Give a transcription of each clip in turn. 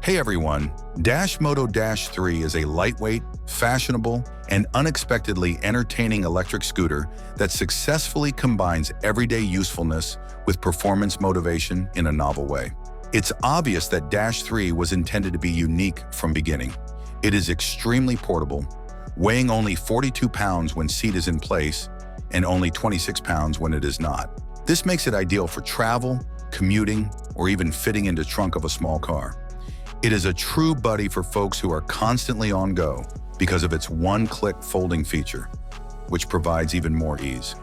Hey everyone, Dashmoto Dash 3 is a lightweight, fashionable, and unexpectedly entertaining electric scooter that successfully combines everyday usefulness with performance motivation in a novel way. It's obvious that Dash 3 was intended to be unique from beginning. It is extremely portable, weighing only 42 pounds when seat is in place and only 26 pounds when it is not. This makes it ideal for travel, commuting, or even fitting into trunk of a small car. It is a true buddy for folks who are constantly on go because of its one-click folding feature, which provides even more ease.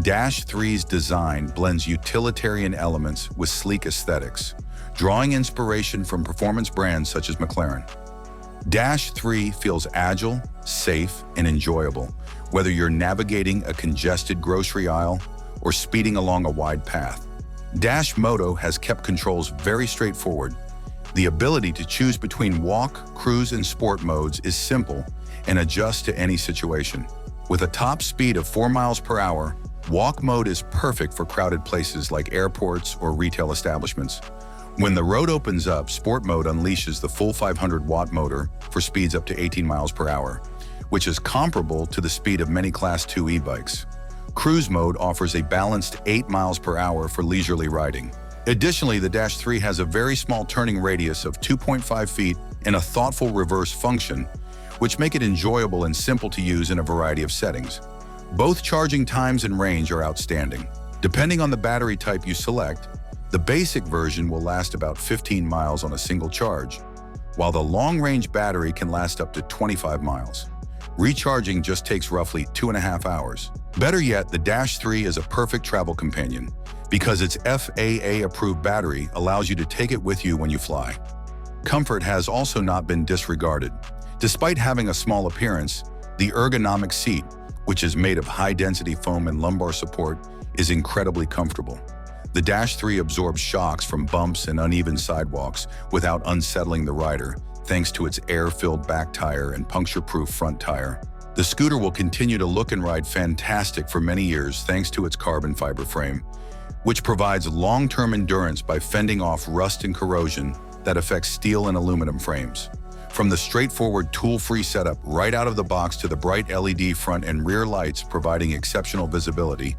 Dash 3's design blends utilitarian elements with sleek aesthetics, drawing inspiration from performance brands such as McLaren. Dash 3 feels agile, safe, and enjoyable, whether you're navigating a congested grocery aisle or speeding along a wide path. Dashmoto has kept controls very straightforward. The ability to choose between walk, cruise, and sport modes is simple and adjusts to any situation. With a top speed of 4 miles per hour, walk mode is perfect for crowded places like airports or retail establishments. When the road opens up, sport mode unleashes the full 500-watt motor for speeds up to 18 miles per hour, which is comparable to the speed of many Class 2 e-bikes. Cruise mode offers a balanced 8 miles per hour for leisurely riding. Additionally, the Dash 3 has a very small turning radius of 2.5 feet and a thoughtful reverse function, which make it enjoyable and simple to use in a variety of settings. Both charging times and range are outstanding. Depending on the battery type you select, the basic version will last about 15 miles on a single charge, while the long-range battery can last up to 25 miles. Recharging just takes roughly 2.5 hours. Better yet, the Dash 3 is a perfect travel companion because its FAA-approved battery allows you to take it with you when you fly. Comfort has also not been disregarded. Despite having a small appearance, the ergonomic seat, which is made of high-density foam and lumbar support, is incredibly comfortable. The Dash 3 absorbs shocks from bumps and uneven sidewalks without unsettling the rider, thanks to its air-filled back tire and puncture-proof front tire. The scooter will continue to look and ride fantastic for many years thanks to its carbon fiber frame, which provides long-term endurance by fending off rust and corrosion that affects steel and aluminum frames. From the straightforward tool-free setup right out of the box to the bright LED front and rear lights providing exceptional visibility,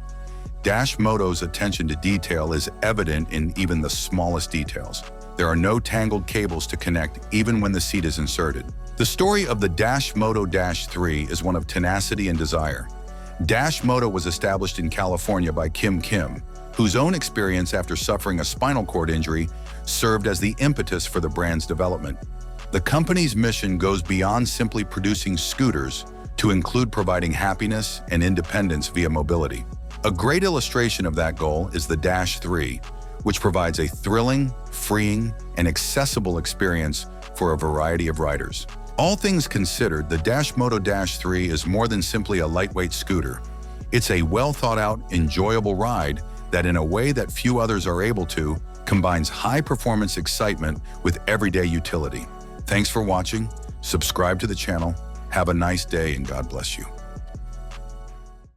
Dashmoto's attention to detail is evident in even the smallest details. There are no tangled cables to connect even when the seat is inserted. The story of the Dashmoto Dash 3 is one of tenacity and desire. Dashmoto was established in California by Kim, whose own experience after suffering a spinal cord injury served as the impetus for the brand's development. The company's mission goes beyond simply producing scooters to include providing happiness and independence via mobility. A great illustration of that goal is the Dash 3, which provides a thrilling, freeing, and accessible experience for a variety of riders. All things considered, the Dashmoto Dash 3 is more than simply a lightweight scooter. It's a well-thought-out, enjoyable ride that, in a way that few others are able to, combines high-performance excitement with everyday utility. Thanks for watching. Subscribe to the channel. Have a nice day and God bless you.